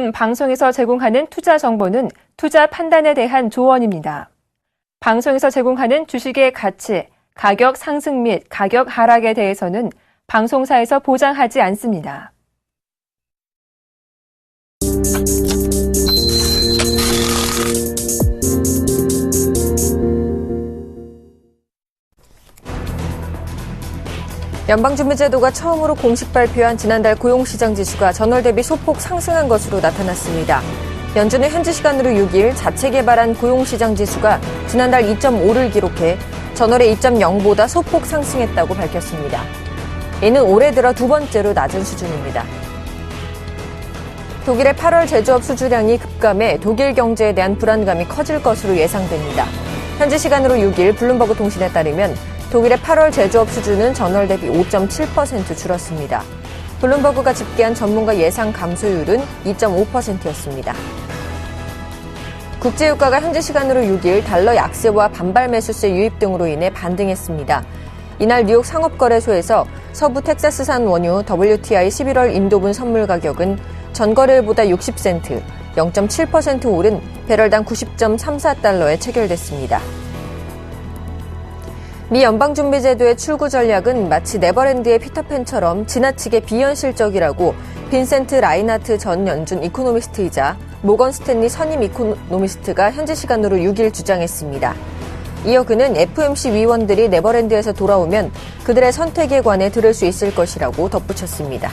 이처럼 방송에서 제공하는 투자 정보는 투자 판단에 대한 조언입니다. 방송에서 제공하는 주식의 가치, 가격 상승 및 가격 하락에 대해서는 방송사에서 보장하지 않습니다. 연방준비제도가 처음으로 공식 발표한 지난달 고용시장 지수가 전월 대비 소폭 상승한 것으로 나타났습니다. 연준은 현지 시간으로 6일 자체 개발한 고용시장 지수가 지난달 2.5를 기록해 전월의 2.0보다 소폭 상승했다고 밝혔습니다. 이는 올해 들어 두 번째로 낮은 수준입니다. 독일의 8월 제조업 수주량이 급감해 독일 경제에 대한 불안감이 커질 것으로 예상됩니다. 현지 시간으로 6일 블룸버그 통신에 따르면 독일의 8월 제조업 수주는 전월 대비 5.7% 줄었습니다. 블룸버그가 집계한 전문가 예상 감소율은 2.5%였습니다. 국제유가가 현지 시간으로 6일 달러 약세와 반발 매수세 유입 등으로 인해 반등했습니다. 이날 뉴욕 상업거래소에서 서부 텍사스산 원유 WTI 11월 인도분 선물 가격은 전거래일보다 60센트, 0.7% 오른 배럴당 90.34달러에 체결됐습니다. 미 연방준비제도의 출구 전략은 마치 네버랜드의 피터팬처럼 지나치게 비현실적이라고 빈센트 라인하트 전 연준 이코노미스트이자 모건 스탠리 선임 이코노미스트가 현지 시간으로 6일 주장했습니다. 이어 그는 FOMC 위원들이 네버랜드에서 돌아오면 그들의 선택에 관해 들을 수 있을 것이라고 덧붙였습니다.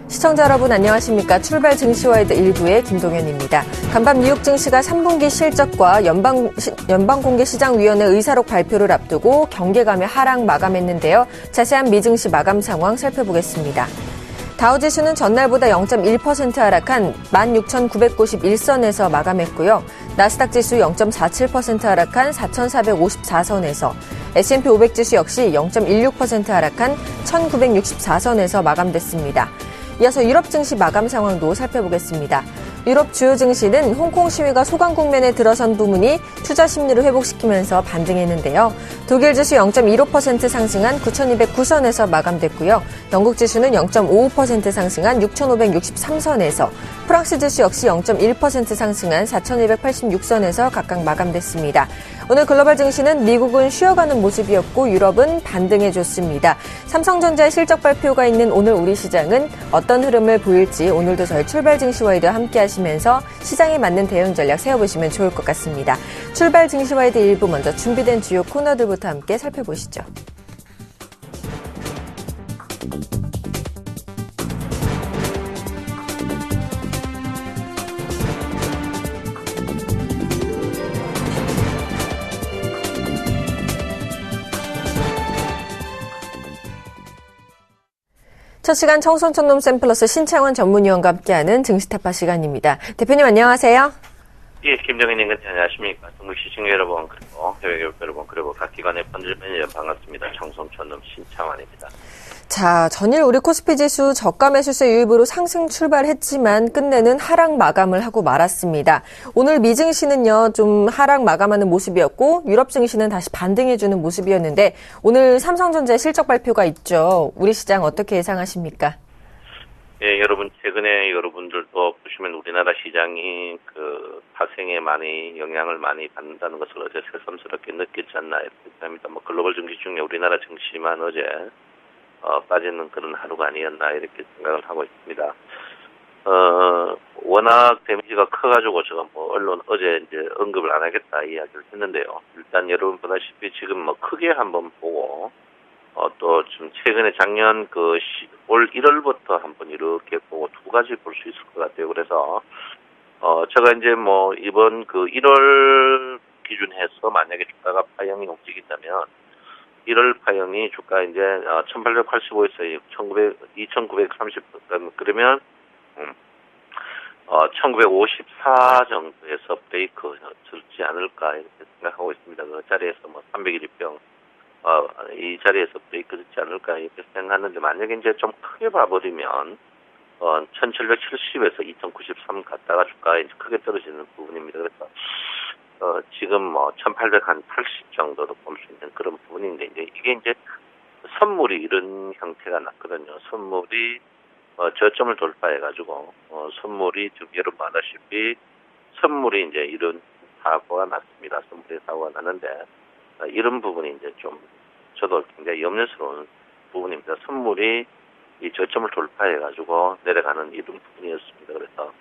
시청자 여러분 안녕하십니까. 출발 증시와이드 1부의 김동현입니다. 간밤 뉴욕 증시가 3분기 실적과 연방공개시장위원회 의사록 발표를 앞두고 경계감의 하락 마감했는데요. 자세한 미증시 마감 상황 살펴보겠습니다. 다우지수는 전날보다 0.1% 하락한 16,991선에서 마감했고요. 나스닥 지수 0.47% 하락한 4,454선에서 S&P 500지수 역시 0.16% 하락한 1,964선에서 마감됐습니다. 이어서 유럽 증시 마감 상황도 살펴보겠습니다. 유럽 주요 증시는 홍콩 시위가 소강 국면에 들어선 부분이 투자 심리를 회복시키면서 반등했는데요. 독일 지수 0.15% 상승한 9,209선에서 마감됐고요. 영국 지수는 0.55% 상승한 6,563선에서 프랑스 지수 역시 0.1% 상승한 4,286선에서 각각 마감됐습니다. 오늘 글로벌 증시는 미국은 쉬어가는 모습이었고 유럽은 반등해줬습니다. 삼성전자의 실적 발표가 있는 오늘 우리 시장은 어떤 흐름을 보일지 오늘도 저희 출발 증시와이드 함께 하시면서 시장에 맞는 대응 전략 세워보시면 좋을 것 같습니다. 출발 증시와이드 1부 먼저 준비된 주요 코너들부터 함께 살펴보시죠. 첫 시간 청손촌놈 샘플러스 신창원 전문위원과 함께하는 증시타파 시간입니다. 대표님 안녕하세요. 예, 김정희님 안녕하십니까. 중국 시청 여러분 그리고 해외 교육 여러분 그리고 각 기관의 펀드 매니저 반갑습니다. 청손촌놈 신창원입니다. 자, 전일 우리 코스피 지수 저가 매수세 유입으로 상승 출발했지만 끝내는 하락 마감을 하고 말았습니다. 오늘 미증시는요, 좀 하락 마감하는 모습이었고 유럽 증시는 다시 반등해주는 모습이었는데 오늘 삼성전자의 실적 발표가 있죠. 우리 시장 어떻게 예상하십니까? 예, 여러분 최근에 여러분들도 보시면 우리나라 시장이 그 파생에 많이 영향을 많이 받는다는 것을 어제 새삼스럽게 느꼈지 않나 이렇게 생각합니다. 뭐 글로벌 증시 중에 우리나라 증시만 어제 빠지는 그런 하루가 아니었나 이렇게 생각을 하고 있습니다. 워낙 데미지가 커가지고 제가 뭐 언론 어제 이제 언급을 안 하겠다 이야기를 했는데요. 일단 여러분 보다시피 지금 뭐 크게 한번 보고 또 좀 최근에 작년 올 1월부터 한번 이렇게 보고 두 가지 볼 수 있을 것 같아요. 그래서 제가 이제 뭐 이번 1월 기준해서 만약에 주가가 파형이 움직인다면 1월 파형이 주가 이제 1885에서 2930 그러면 1954 정도에서 브레이크 들지 않을까 이렇게 생각하고 있습니다. 그 자리에서 뭐 301일평 이 자리에서 브레이크 듣지 않을까 이렇게 생각하는데 만약에 이제 좀 크게 봐버리면 1770에서 2093 갔다가 주가가 이제 크게 떨어지는 부분입니다. 그래서 지금 뭐 1880 정도도 볼 수 있는 그런 부분인데 이제 이게 이제 선물이 이런 형태가 났거든요. 선물이 저점을 돌파해가지고 선물이 지금 여러분 아다시피 선물이 이제 이런 사고가 났습니다. 선물의 사고가 났는데 이런 부분이 이제 좀 저도 굉장히 염려스러운 부분입니다. 선물이 이 저점을 돌파해가지고 내려가는 이런 부분이었습니다. 그래서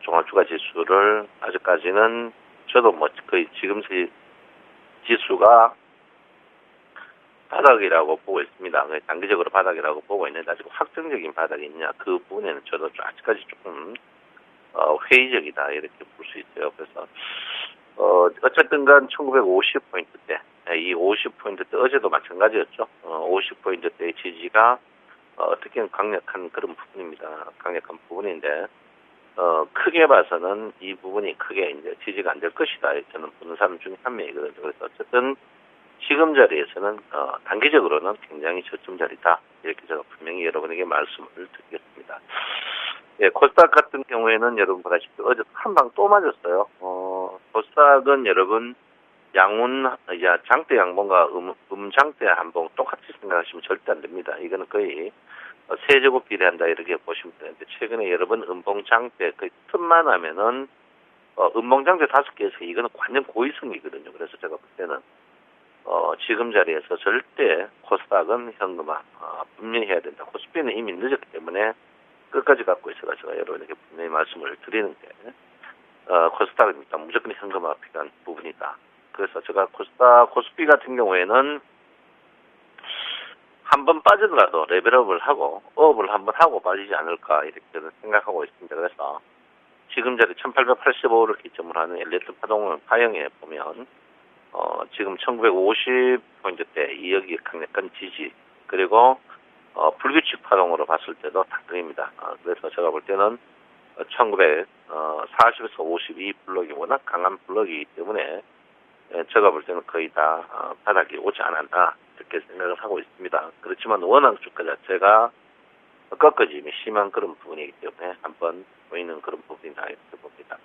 종합주가 지수를 아직까지는 저도 뭐 거의 지금 지수가 바닥이라고 보고 있습니다. 단기적으로 바닥이라고 보고 있는데 아직 확정적인 바닥이 있냐 그 부분에는 저도 아직까지 조금 회의적이다 이렇게 볼 수 있어요. 그래서 어쨌든 간 1950포인트대 이 50포인트대 어제도 마찬가지였죠. 50포인트대의 지지가 어떻게 강력한 그런 부분입니다. 강력한 부분인데 크게 봐서는 이 부분이 크게 이제 지지가 안 될 것이다. 저는 보는 사람 중에 한 명이거든요. 그래서 어쨌든 지금 자리에서는 단기적으로는 굉장히 저점 자리다. 이렇게 제가 분명히 여러분에게 말씀을 드리겠습니다. 예, 코스닥 같은 경우에는 여러분 보다시피 어제 한 방 또 맞았어요. 코스닥은 여러분 장대 양봉과 장대 한봉 똑같이 생각하시면 절대 안 됩니다. 이거는 거의 세제곱 비례한다 이렇게 보시면 되는데 최근에 여러분 음봉장대 거의 틈만 하면은 음봉장대 5개에서 이거는 완전 고의성이거든요. 그래서 제가 볼 때는 지금 자리에서 절대 코스닥은 현금화 분명히 해야 된다. 코스피는 이미 늦었기 때문에 끝까지 갖고 있어서 제가 여러분에게 분명히 말씀을 드리는데 코스닥은 일단 무조건 현금화 필요한 부분이다. 그래서 제가 코스피 같은 경우에는 한번 빠지더라도 레벨업을 하고 업을 한번 하고 빠지지 않을까 이렇게 생각하고 있습니다. 그래서 지금 자리 1885를 기점으로 하는 엘리트 파동을 파형해 보면 지금 1950포인트대 여기 강력한 지지 그리고 불규칙 파동으로 봤을 때도 다릅니다. 그래서 제가 볼 때는 1940에서 52 블록이 워낙 강한 블록이기 때문에 제가 볼 때는 거의 다 바닥이 오지 않았나 이렇게 생각을 하고 있습니다. 그렇지만 워낙 주가 자체가 꺾어짐이 심한 그런 부분이기 때문에 한번 보이는 그런 부분이다 이렇게 봅니다.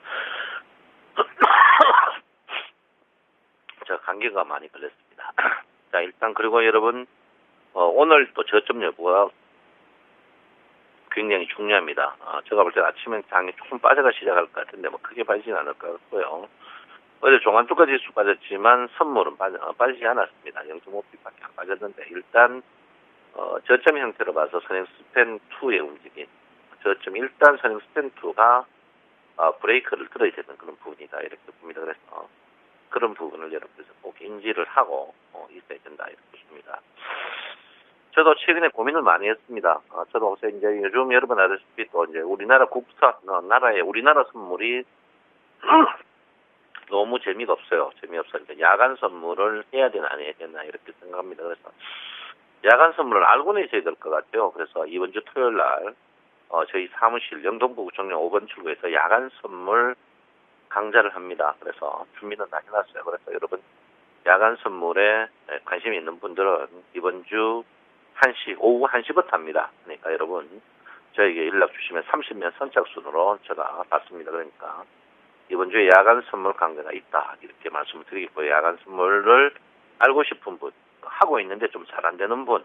제가 감기가 많이 걸렸습니다. 자, 일단 그리고 여러분 오늘 또 저점 여부가 굉장히 중요합니다. 제가 볼 때 아침엔 장이 조금 빠져가 시작할 것 같은데 뭐 크게 빠지진 않을 것 같고요. 어제 종합주가 지수 빠졌지만 선물은 빠지지 않았습니다. 0.5p밖에 안 빠졌는데 일단 저점 형태로 봐서 선행 스팬2의 움직임 일단 선행 스팬2가 브레이크를 들어야 되는 그런 부분이다 이렇게 봅니다. 그래서 그런 부분을 여러분께서 꼭 인지를 하고 있어야 된다 이렇게 보십니다. 저도 최근에 고민을 많이 했습니다. 저도 이제 요즘 여러분 아시다시피 또 이제 우리나라 우리나라 선물이 너무 재미가 없어요. 재미없으니까 야간 선물을 해야 되나 안 해야 되나 이렇게 생각합니다. 그래서 야간 선물을 알고는 있어야 될 것 같아요. 그래서 이번 주 토요일 날 저희 사무실 영동구 구청역 5번 출구에서 야간 선물 강좌를 합니다. 그래서 준비는 다 해놨어요. 그래서 여러분 야간 선물에 관심이 있는 분들은 이번 주 오후 1시부터 합니다. 그러니까 여러분 저에게 연락 주시면 30명 선착순으로 제가 받습니다. 그러니까 이번 주에 야간 선물 강좌가 있다 이렇게 말씀을 드리겠고요. 야간 선물을 알고 싶은 분 하고 있는데 좀 잘 안 되는 분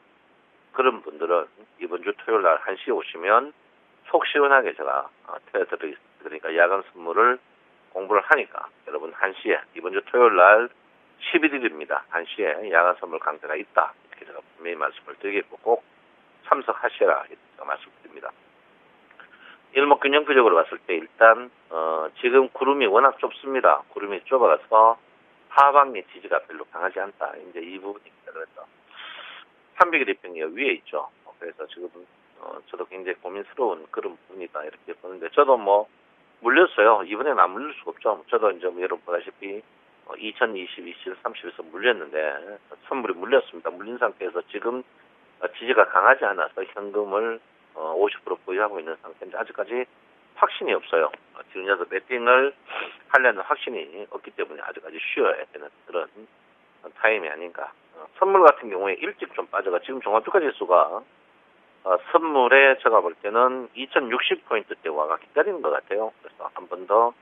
그런 분들은 이번 주 토요일 날 1시에 오시면 속 시원하게 제가 태워드리겠습니다. 그러니까 야간 선물을 공부를 하니까 여러분 1시에 이번 주 토요일 날 11일입니다. 1시에 야간 선물 강좌가 있다. 이렇게 제가 분명히 말씀을 드리겠고 꼭 참석하시라 이렇게 제가 말씀드립니다. 일목균형표적으로 봤을 때 일단 지금 구름이 워낙 좁습니다. 구름이 좁아서 하방의 지지가 별로 강하지 않다. 이제 이 부분입니다. 그래서 300일 이평이 위에 있죠. 그래서 지금 저도 굉장히 고민스러운 그런 부분이다 이렇게 보는데 저도 뭐 물렸어요. 이번에는 안 물릴 수가 없죠. 저도 이제 여러분 보다시피 2020, 21, 30에서 물렸는데 선물이 물렸습니다. 물린 상태에서 지금 지지가 강하지 않아서 현금을 50% 보유하고 있는 상태인데 아직까지 확신이 없어요. 지금 여기서 매팅을 하려는 확신이 없기 때문에 아직까지 쉬어야 되는 그런 타임이 아닌가. 선물 같은 경우에 일찍 좀 빠져가 지금 종합주가 지수가 선물에 제가 볼 때는 2060포인트대 와가 기다리는 것 같아요. 그래서 한 번 더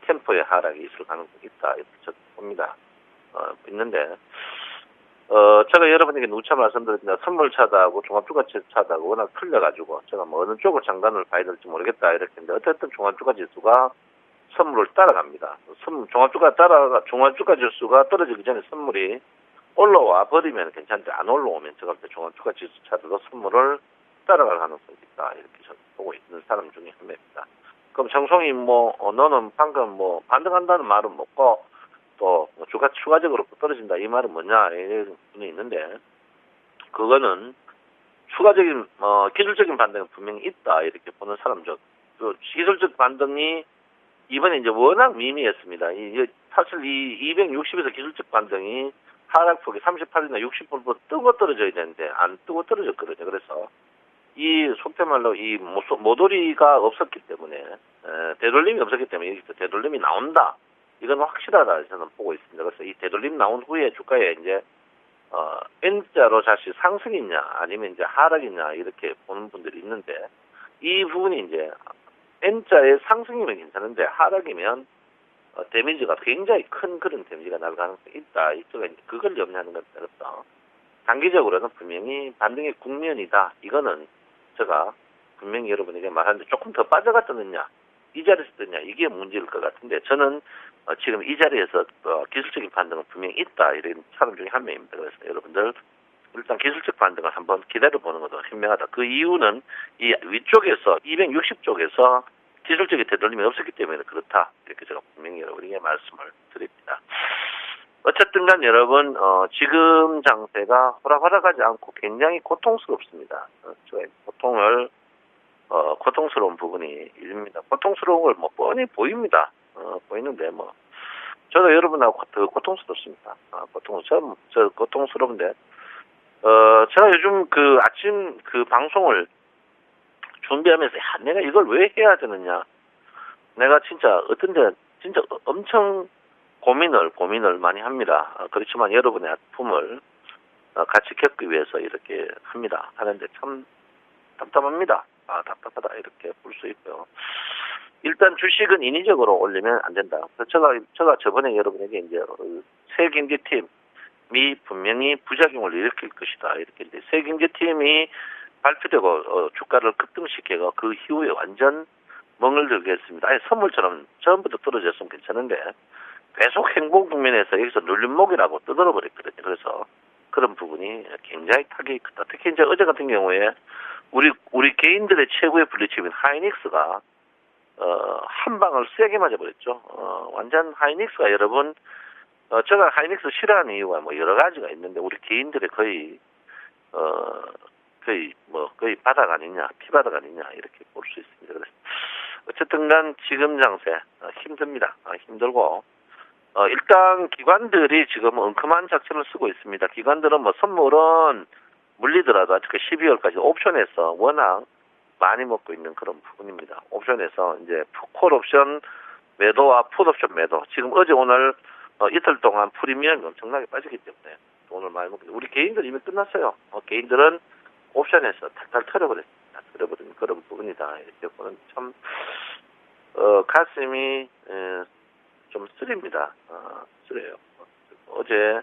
템포의 하락이 있을 가능성이 있다 이렇게 저도 봅니다. 있는데 제가 여러분에게 누차 말씀드렸는데 선물차다하고 종합주가차다하고 워낙 틀려가지고 제가 뭐 어느 쪽을 장단을 봐야 될지 모르겠다 이렇게 했는데 어쨌든 종합주가지수가 선물을 따라갑니다. 종합주가지수가 떨어지기 전에 선물이 올라와 버리면 괜찮은데 안 올라오면 제가 볼 때 종합주가지수 차트도 선물을 따라갈 가능성이 있다 이렇게 저는 보고 있는 사람 중에 한 명입니다. 그럼 정송이 너는 방금 반등한다는 말은 뭐고 또 주가 추가적으로 떨어진다 이 말은 뭐냐 이런 분이 있는데 그거는 추가적인 기술적인 반등은 분명히 있다 이렇게 보는 사람죠. 그 기술적 반등이 이번에 이제 워낙 미미했습니다. 사실 이 260에서 기술적 반등이 하락폭이 38이나 60% 뜨고 떨어져야 되는데 안 뜨고 떨어졌거든요. 그래서 이 속된 말로 이 모조리가 없었기 때문에 되돌림이 없었기 때문에 여기서 되돌림이 나온다. 이건 확실하다 저는 보고 있습니다. 그래서 이 되돌림 나온 후에 주가에 이제 N자로 다시 상승이냐 아니면 이제 하락이냐 이렇게 보는 분들이 있는데 이 부분이 이제 N자의 상승이면 괜찮은데 하락이면 데미지가 굉장히 큰 그런 데미지가 날 가능성이 있다. 이쪽에 그걸 염려하는 건 어렵다. 단기적으로는 분명히 반등의 국면이다. 이거는 제가 분명히 여러분에게 말하는데 조금 더 빠져갔느냐 이 자리에서 뜨냐 이게 문제일 것 같은데 저는 지금 이 자리에서 기술적인 반등은 분명히 있다 이런 사람 중에 한 명입니다. 그래서 여러분들 일단 기술적 반등을 한번 기다려보는 것도 현명하다. 그 이유는 이 위쪽에서 260쪽에서 기술적인 되돌림이 없었기 때문에 그렇다. 이렇게 제가 분명히 여러분에게 말씀을 드립니다. 어쨌든 간 여러분 지금 장세가 호락호락하지 않고 굉장히 고통스럽습니다. 저의 고통스러운 부분이 있습니다. 고통스러운 걸 뻔히 보입니다. 보이는데 저도 여러분하고 더 고통스럽습니다. 저 고통스러운데 제가 요즘 그 아침 그 방송을 준비하면서 내가 이걸 왜 해야 되느냐. 내가 진짜 어떤데 진짜 엄청 고민을 많이 합니다. 그렇지만 여러분의 아픔을 같이 겪기 위해서 이렇게 합니다. 하는데 참 답답합니다. 답답하다 이렇게 볼 수 있고요. 일단 주식은 인위적으로 올리면 안 된다. 제가 저번에 여러분에게 이제 세경제팀이 분명히 부작용을 일으킬 것이다. 이렇게 이제 세경제팀이 발표되고 주가를 급등시켜가 그 이후에 완전 멍을 들게 했습니다. 아예 선물처럼 처음부터 떨어졌으면 괜찮은데 계속 행보 국면에서 여기서 눌림목이라고 떠들어 버렸거든요. 그래서 그런 부분이 굉장히 타격이 크다. 특히 이제 어제 같은 경우에 우리 개인들의 최고의 블리칩인 하이닉스가 한 방을 세게 맞아버렸죠. 완전 하이닉스가 여러분 제가 하이닉스 싫어하는 이유가 여러 가지가 있는데 우리 개인들의 거의 바닥 아니냐, 피바닥 아니냐 이렇게 볼 수 있습니다. 그래서 어쨌든간 지금 장세 힘듭니다. 힘들고 일단 기관들이 지금 엉큼한 작전을 쓰고 있습니다. 기관들은 선물은 물리더라도 아직 12월까지 옵션에서 워낙 많이 먹고 있는 그런 부분입니다. 옵션에서 이제 콜 옵션 매도와 풋 옵션 매도. 지금 어제 오늘 이틀 동안 프리미엄이 엄청나게 빠지기 때문에 돈을 많이 먹고 우리 개인들 이미 끝났어요. 개인들은 옵션에서 탈탈 털어버렸습니다. 털어버린 그런 부분이다. 이렇게 보는 참 가슴이 좀 쓰립니다. 쓰려요. 어제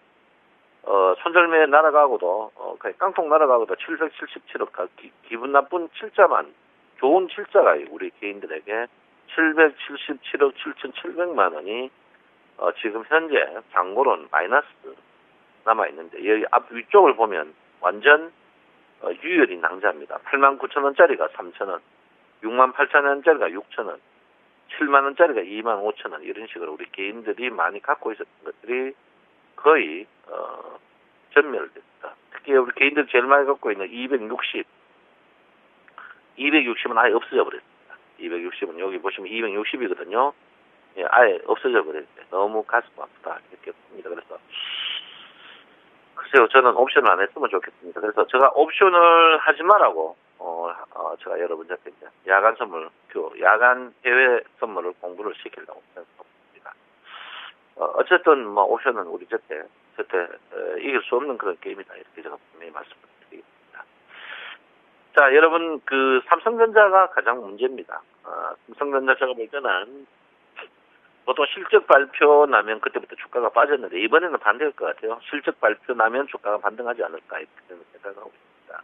손절매 날아가고도 깡통 날아가고도 777억 기분 나쁜 7자만 좋은 7자가 우리 개인들에게 777억 7,700만 원이 지금 현재 잔고론 마이너스 남아있는데 여기 앞 위쪽을 보면 완전 유혈이 낭자입니다. 89,000원짜리가 3,000원 68,000원짜리가 6,000원 7만원짜리가 25,000원 이런 식으로 우리 개인들이 많이 갖고 있었던 것들이 거의 전멸됐다. 특히 우리 개인들 제일 많이 갖고 있는 260은 아예 없어져 버렸습니다. 260은 여기 보시면 260이거든요. 예, 아예 없어져 버렸는데 너무 가슴 아프다 이렇게 봅니다. 그래서 글쎄요, 저는 옵션을 안 했으면 좋겠습니다. 그래서 제가 옵션을 하지 말라고 제가 여러분한테 이제 야간 선물, 야간 해외 선물을 공부를 시키려고 생각합니다. 어쨌든 옵션은 우리 저때 이길 수 없는 그런 게임이다 이렇게 제가 분명히 말씀드리겠습니다. 자, 여러분 삼성전자가 가장 문제입니다. 삼성전자 제가 볼 때는 보통 실적 발표 나면 그때부터 주가가 빠졌는데 이번에는 반대일 것 같아요. 실적 발표 나면 주가가 반등하지 않을까 이렇게 생각하고 있습니다.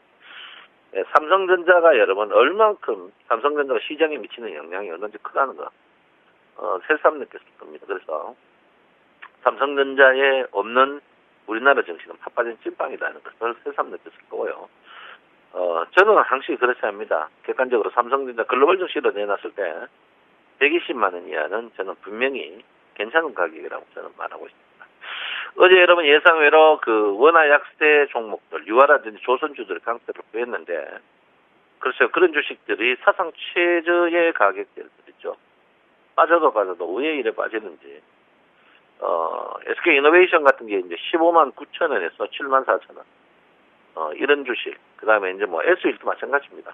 네, 삼성전자가 여러분 얼만큼 삼성전자가 시장에 미치는 영향이 얼마나 크다는 거 새삼 느꼈을 겁니다. 그래서 삼성전자에 없는 우리나라 증시는 팥빠진 찐빵이라는 것을 새삼 느꼈을 거고요. 저는 항상 그렇지 않습니다. 객관적으로 삼성전자 글로벌 증시로 내놨을 때 120만 원 이하는 저는 분명히 괜찮은 가격이라고 저는 말하고 있습니다. 어제 여러분 예상외로 그 원화 약세 종목들, 유화라든지 조선주들이 강세를 보였는데, 그렇죠. 그런 주식들이 사상 최저의 가격대를 있죠. 빠져도 왜 이래 빠지는지. SK 이노베이션 같은 게 이제 15만 9천 원에서 7만 4천 원. 이런 주식. 그 다음에 이제 뭐 S1도 마찬가지입니다.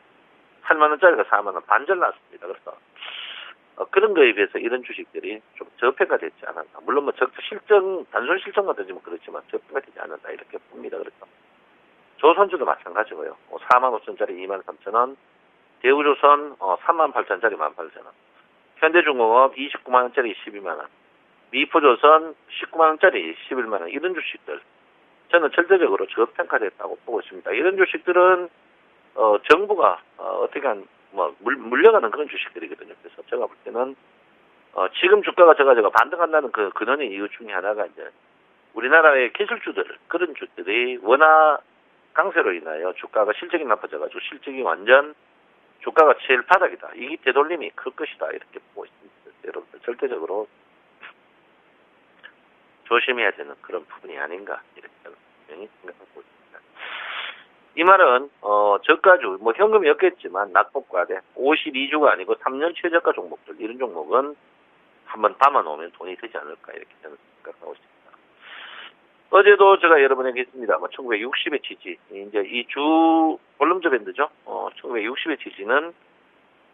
8만 원짜리가 4만 원 반절 났습니다. 그래서 그런 거에 비해서 이런 주식들이 좀 저평가되지 않았나. 물론 뭐 실정, 단순 실정만 되지만 그렇지만 저평가되지 않았나 이렇게 봅니다. 그래서 조선주도 마찬가지고요. 4만 5천짜리 2만 3천 원, 대우조선 3만 8천짜리 1만 8천 원, 현대중공업 29만 원짜리 12만 원, 미포조선 19만 원짜리 11만 원 이런 주식들 저는 절대적으로 저평가됐다고 보고 있습니다. 이런 주식들은 정부가 어떻게 물려가는 그런 주식들이거든요. 그래서 제가 볼 때는 지금 주가가 제가 반등한다는 그 근원의 이유 중에 하나가 이제 우리나라의 기술주들 그런 주들이 원화 강세로 인하여 주가가 실적이 나빠져가지고 실적이 완전 주가가 제일 바닥이다. 이게 되돌림이 클 것이다. 이렇게 보고 있습니다. 여러분들 절대적으로 조심해야 되는 그런 부분이 아닌가 이렇게 분명히 생각하고 있습니다. 이 말은 저가주 뭐 현금이 없겠지만 낙폭과대 52주가 아니고 3년 최저가 종목들 이런 종목은 한번 담아놓으면 돈이 되지 않을까 이렇게 저는 생각하고 있습니다. 어제도 제가 여러분에게 했습니다. 1960의 지지 이제 이 주 볼륨저 밴드죠. 1960의 지지는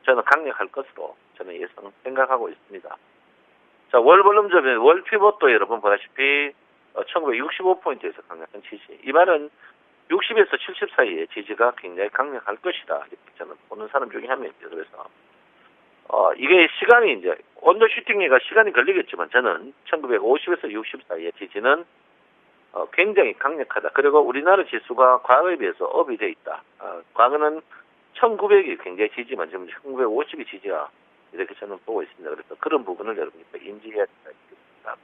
저는 강력할 것으로 저는 생각하고 있습니다. 자, 월 볼륨저 밴드 월 피벗도 여러분 보다시피 1965포인트에서 강력한 지지. 이 말은 60에서 70 사이의 지지가 굉장히 강력할 것이다. 이렇게 저는 보는 사람 중에 한 명이죠. 그래서, 이게 시간이 이제, 언더 슈팅기가 시간이 걸리겠지만 저는 1950에서 60 사이의 지지는, 굉장히 강력하다. 그리고 우리나라 지수가 과거에 비해서 업이 돼 있다. 과거는 1900이 굉장히 지지만 지금 1950이 지지가 이렇게 저는 보고 있습니다. 그래서 그런 부분을 여러분이 인지해야 되겠습니다.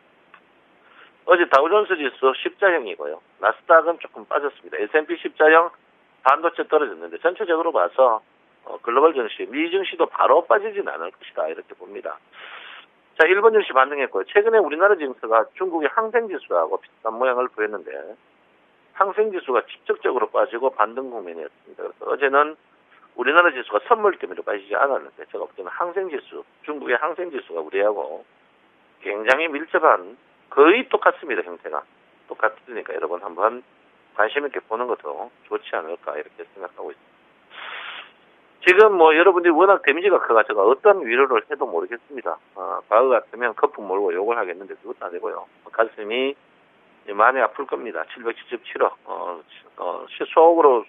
어제 다우존스 지수 십자형이고요. 나스닥은 조금 빠졌습니다. S&P 십자형 반도체 떨어졌는데 전체적으로 봐서 글로벌 증시, 미 증시도 바로 빠지진 않을 것이다 이렇게 봅니다. 자, 일본 증시 반등했고요. 최근에 우리나라 증시가 중국의 항생지수하고 비슷한 모양을 보였는데 항생지수가 직접적으로 빠지고 반등 국면이었습니다. 그래서 어제는 우리나라 지수가 선물 때문에 빠지지 않았는데 제가 볼 때는 항생지수, 중국의 항생지수가 우리하고 굉장히 밀접한 거의 똑같습니다. 형태가. 똑같으니까 여러분 한번 관심 있게 보는 것도 좋지 않을까 이렇게 생각하고 있습니다. 지금 뭐 여러분들이 워낙 데미지가 커가지고 어떤 위로를 해도 모르겠습니다. 과거 같으면 거품 몰고 욕을 하겠는데 그것도 아니고요. 가슴이 많이 아플 겁니다. 777억. 속으로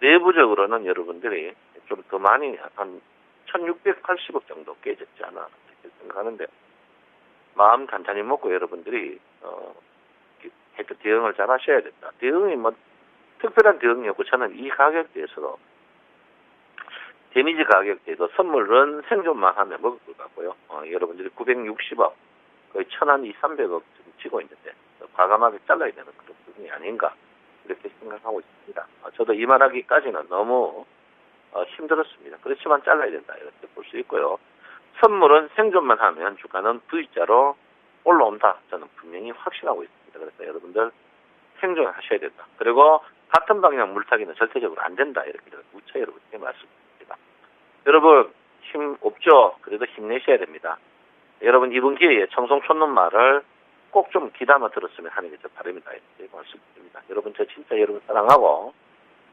내부적으로는 여러분들이 좀 더 많이 한 1680억 정도 깨졌지 않아 이렇게 생각하는데 마음 간단히 먹고 여러분들이 대응을 잘 하셔야 된다. 대응이 뭐 특별한 대응이 없고 저는 이 가격대에서도 데미지 가격대에도 선물은 생존만 하면 먹을 것 같고요. 여러분들이 960억 거의 1000한 200~300억 지금 지고 있는데 과감하게 잘라야 되는 그런 부분이 아닌가 이렇게 생각하고 있습니다. 저도 이 말하기까지는 너무 힘들었습니다. 그렇지만 잘라야 된다 이렇게 볼 수 있고요. 선물은 생존만 하면 주가는 V자로 올라온다. 저는 분명히 확신하고 있습니다. 그래서 여러분들 생존하셔야 된다. 그리고 같은 방향 물타기는 절대적으로 안 된다. 이렇게 무차 여러분께 말씀드립니다. 여러분 힘 없죠? 그래도 힘내셔야 됩니다. 여러분 이번 기회에 청송촌놈 말을 꼭 좀 귀담아 들었으면 하는 게 제 바람이다. 이렇게 말씀드립니다. 여러분 저 진짜 여러분 사랑하고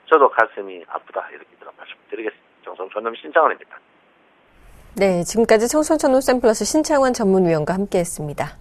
저도 가슴이 아프다. 이렇게 말씀드리겠습니다. 청송촌놈 신창원입니다. 네, 지금까지 청송촌놈 샘플러스 신창원 전문위원과 함께했습니다.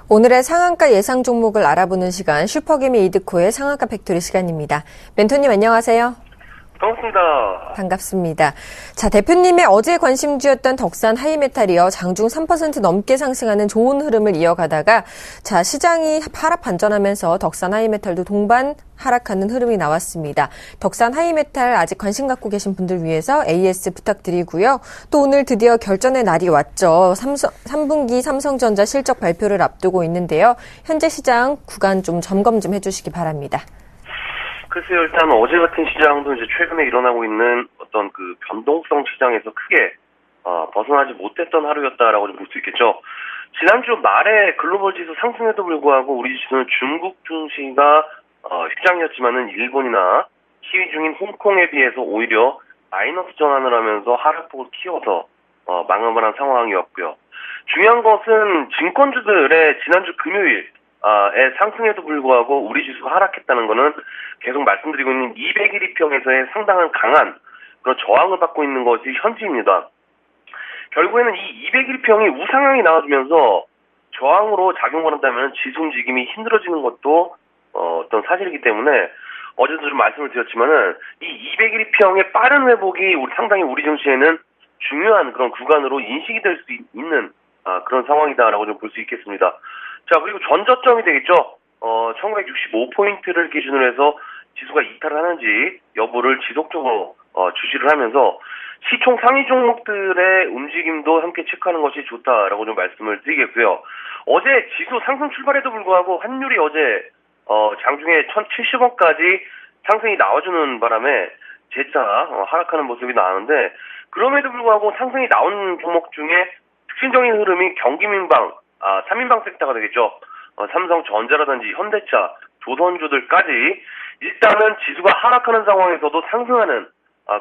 오늘의 상한가 예상 종목을 알아보는 시간 슈퍼개미 이드코의 상한가 팩토리 시간입니다. 멘토님 안녕하세요. 반갑습니다. 반갑습니다. 자, 대표님의 어제 관심주였던 덕산 하이메탈이요. 장중 3% 넘게 상승하는 좋은 흐름을 이어가다가 자, 시장이 하락 반전하면서 덕산 하이메탈도 동반 하락하는 흐름이 나왔습니다. 덕산 하이메탈 아직 관심 갖고 계신 분들 위해서 AS 부탁드리고요. 또 오늘 드디어 결전의 날이 왔죠. 3분기 삼성전자 실적 발표를 앞두고 있는데요. 현재 시장 구간 좀 점검 좀 해주시기 바랍니다. 글쎄요, 일단 어제 같은 시장도 이제 최근에 일어나고 있는 어떤 그 변동성 시장에서 크게 벗어나지 못했던 하루였다라고 좀 볼 수 있겠죠. 지난주 말에 글로벌 지수 상승에도 불구하고 우리 지수는 중국 증시가 휴장이었지만은 일본이나 시위 중인 홍콩에 비해서 오히려 마이너스 전환을 하면서 하락폭을 키워서 망함을 한 상황이었고요. 중요한 것은 증권주들의 지난주 금요일 상승에도 불구하고 우리 지수가 하락했다는 것은 계속 말씀드리고 있는 200일 이평에서의 상당한 강한 그런 저항을 받고 있는 것이 현지입니다. 결국에는 이 200일 평이 우상향이 나와주면서 저항으로 작용을 한다면 지수 움직임이 힘들어지는 것도 어떤 사실이기 때문에 어제도 좀 말씀을 드렸지만은 이 200일 평의 빠른 회복이 상당히 우리 증시에는 중요한 그런 구간으로 인식이 될 수 있는 그런 상황이다라고 좀 볼 수 있겠습니다. 자, 그리고 전저점이 되겠죠. 1965포인트를 기준으로 해서 지수가 이탈을 하는지 여부를 지속적으로 주시를 하면서 시총 상위 종목들의 움직임도 함께 체크하는 것이 좋다라고 좀 말씀을 드리겠고요. 어제 지수 상승 출발에도 불구하고 환율이 어제 장중에 1,070원까지 상승이 나와주는 바람에 재차 하락하는 모습이 나왔는데 그럼에도 불구하고 상승이 나온 종목 중에 특징적인 흐름이 경기민방 3인방 섹터가 되겠죠. 삼성전자라든지 현대차, 조선주들까지 일단은 지수가 하락하는 상황에서도 상승하는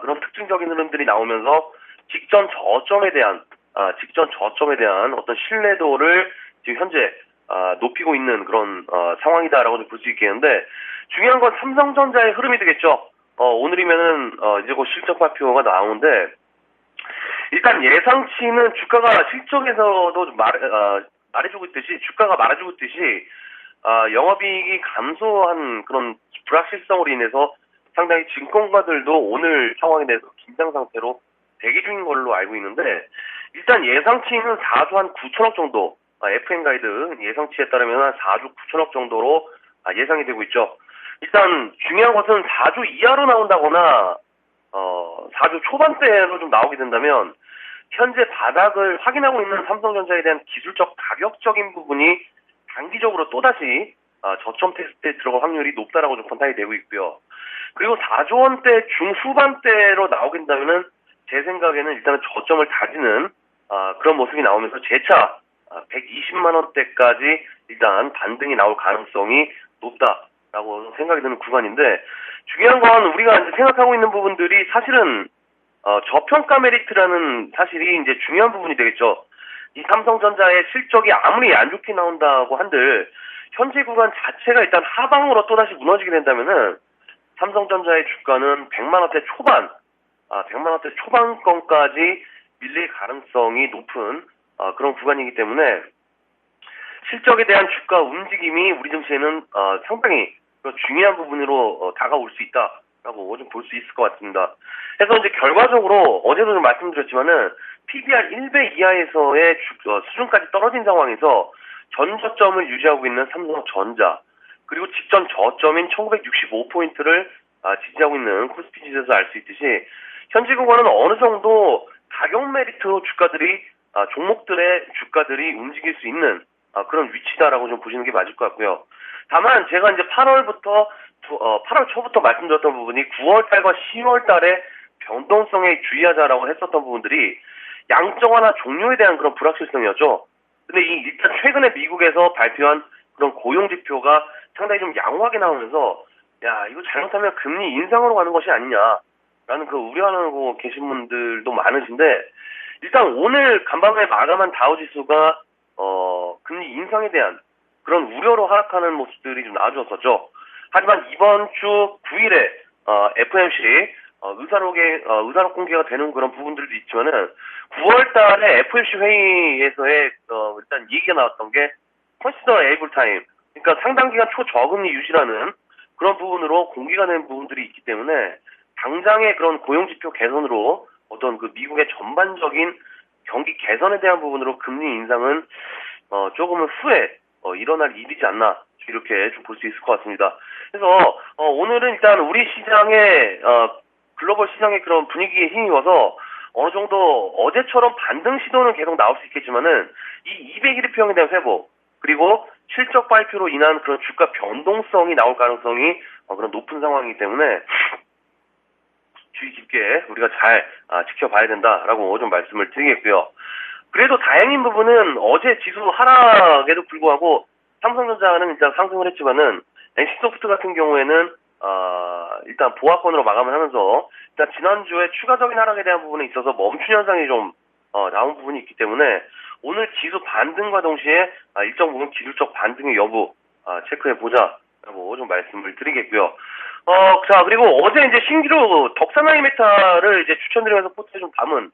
그런 특징적인 흐름들이 나오면서 직전 저점에 대한 어떤 신뢰도를 지금 현재 높이고 있는 그런 상황이다라고 볼 수 있겠는데 중요한 건 삼성전자의 흐름이 되겠죠. 오늘이면은 이제 곧 실적 발표가 나오는데 일단 예상치는 주가가 실적에서도 말해주고 있듯이 주가가 말해주고 있듯이 영업이익이 감소한 그런 불확실성으로 인해서 상당히 증권가들도 오늘 상황에 대해서 긴장 상태로 대기 중인 걸로 알고 있는데 일단 예상치는 4조 한 9천억 정도 FM 가이드 예상치에 따르면 한 4조 9천억 정도로 예상이 되고 있죠. 일단 중요한 것은 4조 이하로 나온다거나 4조 초반대로 좀 나오게 된다면 현재 바닥을 확인하고 있는 삼성전자에 대한 기술적 가격적인 부분이 단기적으로 또다시 저점 테스트에 들어갈 확률이 높다라고 좀 판단이 되고 있고요. 그리고 4조 원대 중후반대로 나오게 된다면은 제 생각에는 일단은 저점을 다지는 그런 모습이 나오면서 재차 120만 원대까지 일단 반등이 나올 가능성이 높다라고 생각이 드는 구간인데 중요한 건 우리가 이제 생각하고 있는 부분들이 사실은 저평가 메리트라는 사실이 이제 중요한 부분이 되겠죠. 이 삼성전자의 실적이 아무리 안 좋게 나온다고 한들 현재 구간 자체가 일단 하방으로 또다시 무너지게 된다면은 삼성전자의 주가는 100만 원대 초반, 100만 원대 초반권까지 밀릴 가능성이 높은 그런 구간이기 때문에 실적에 대한 주가 움직임이 우리 증시에는 상당히 중요한 부분으로 다가올 수 있다라고 좀 볼 수 있을 것 같습니다. 그래서 이제 결과적으로 어제도 좀 말씀드렸지만은 PBR 1배 이하에서의 수준까지 떨어진 상황에서 전저점을 유지하고 있는 삼성전자 그리고 직전 저점인 1965포인트를 지지하고 있는 코스피 지수에서 알 수 있듯이 현재 구간은 어느 정도 가격 메리트로 종목들의 주가들이 움직일 수 있는 그런 위치다라고 좀 보시는 게 맞을 것 같고요. 다만 제가 이제 8월 초부터 말씀드렸던 부분이 9월 달과 10월 달에 변동성에 주의하자라고 했었던 부분들이 양적완화 종료에 대한 그런 불확실성이었죠. 근데 일단 최근에 미국에서 발표한 그런 고용 지표가 상당히 좀 양호하게 나오면서 야 이거 잘못하면 금리 인상으로 가는 것이 아니냐라는 그 우려하고 계신 분들도 많으신데 일단 오늘 간밤에 마감한 다우지수가 금리 인상에 대한 그런 우려로 하락하는 모습들이 좀 나와줬었죠. 하지만 이번 주 9일에 FOMC 의사록 공개가 되는 그런 부분들도 있지만은 9월 달에 FOMC 회의에서의 일단 얘기가 나왔던 게 컨시더 에이블 타임, 그러니까 상당 기간 초저금리 유지라는 그런 부분으로 공개가 된 부분들이 있기 때문에 당장의 그런 고용지표 개선으로 어떤 그 미국의 전반적인 경기 개선에 대한 부분으로 금리 인상은 조금은 후에 일어날 일이지 않나 이렇게 좀 볼 수 있을 것 같습니다. 그래서 오늘은 일단 우리 시장의 글로벌 시장의 그런 분위기에 힘입어서 어느 정도 어제처럼 반등 시도는 계속 나올 수 있겠지만은 이 201일평에 대한 회복 그리고 실적 발표로 인한 그런 주가 변동성이 나올 가능성이 그런 높은 상황이기 때문에 주의 깊게 우리가 잘 지켜봐야 된다라고 좀 말씀을 드리겠고요. 그래도 다행인 부분은 어제 지수 하락에도 불구하고 삼성전자는 일단 상승을 했지만은 NC소프트 같은 경우에는 일단 보합권으로 마감을 하면서 일단 지난주에 추가적인 하락에 대한 부분에 있어서 멈춘 현상이 좀 나온 부분이 있기 때문에 오늘 지수 반등과 동시에 일정 부분 기술적 반등의 여부 체크해 보자라고 좀 말씀을 드리겠고요. 자 그리고 어제 이제 신기루 덕산하이메탈을 이제 추천드리면서 포트에 좀 담은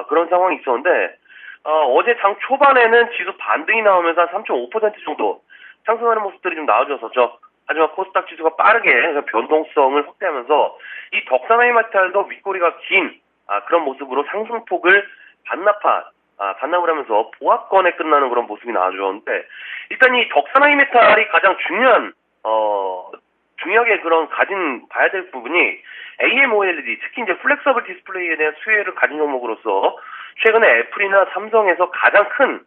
그런 상황이 있었는데 어제 장 초반에는 지수 반등이 나오면서 한 3.5% 정도 상승하는 모습들이 좀 나와줬었죠. 하지만 코스닥 지수가 빠르게 변동성을 확대하면서 이 덕산하이메탈도 윗꼬리가 긴 그런 모습으로 상승폭을 반납을 하면서 보합권에 끝나는 그런 모습이 나와줬는데 일단 이 덕산하이메탈이 가장 중요하게 그런 봐야 될 부분이 AMOLED, 특히 이제 플렉서블 디스플레이에 대한 수혜를 가진 종목으로서 최근에 애플이나 삼성에서 가장 큰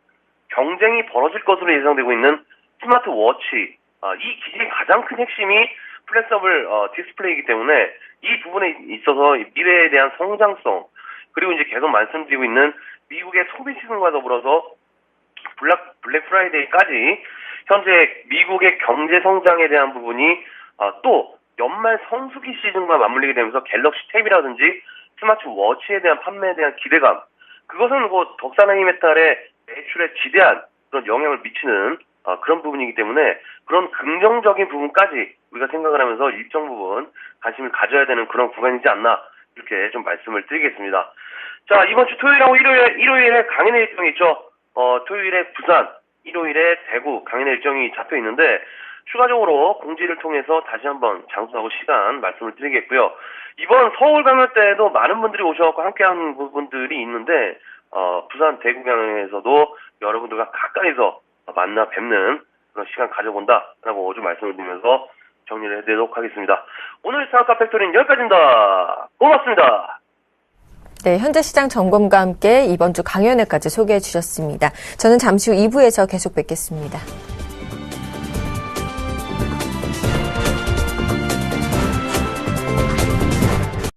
경쟁이 벌어질 것으로 예상되고 있는 스마트워치, 이 기지의 가장 큰 핵심이 플렉서블 디스플레이이기 때문에 이 부분에 있어서 미래에 대한 성장성, 그리고 이제 계속 말씀드리고 있는 미국의 소비 시즌과 더불어서 블랙 프라이데이까지 현재 미국의 경제 성장에 대한 부분이 또 연말 성수기 시즌과 맞물리게 되면서 갤럭시 탭이라든지 스마트워치에 대한 판매에 대한 기대감, 그것은 덕산하이메탈의 매출에 지대한 그런 영향을 미치는 그런 부분이기 때문에 그런 긍정적인 부분까지 우리가 생각을 하면서 일정 부분 관심을 가져야 되는 그런 구간이지 않나 이렇게 좀 말씀을 드리겠습니다. 자, 이번 주 토요일하고 일요일에 강연의 일정이 있죠. 토요일에 부산, 일요일에 대구 강연의 일정이 잡혀 있는데 추가적으로 공지를 통해서 다시 한번 장소하고 시간 말씀을 드리겠고요. 이번 서울 강연 때도 많은 분들이 오셔서 함께하는 부분들이 있는데 부산 대구 강연에서도 여러분들과 가까이서 만나 뵙는 그런 시간 가져본다라고 좀 말씀을 드리면서 정리를 해드리도록 하겠습니다. 오늘 상한가 팩토리는 여기까지입니다. 고맙습니다. 네, 현재 시장 점검과 함께 이번 주 강연회까지 소개해 주셨습니다. 저는 잠시 후 2부에서 계속 뵙겠습니다.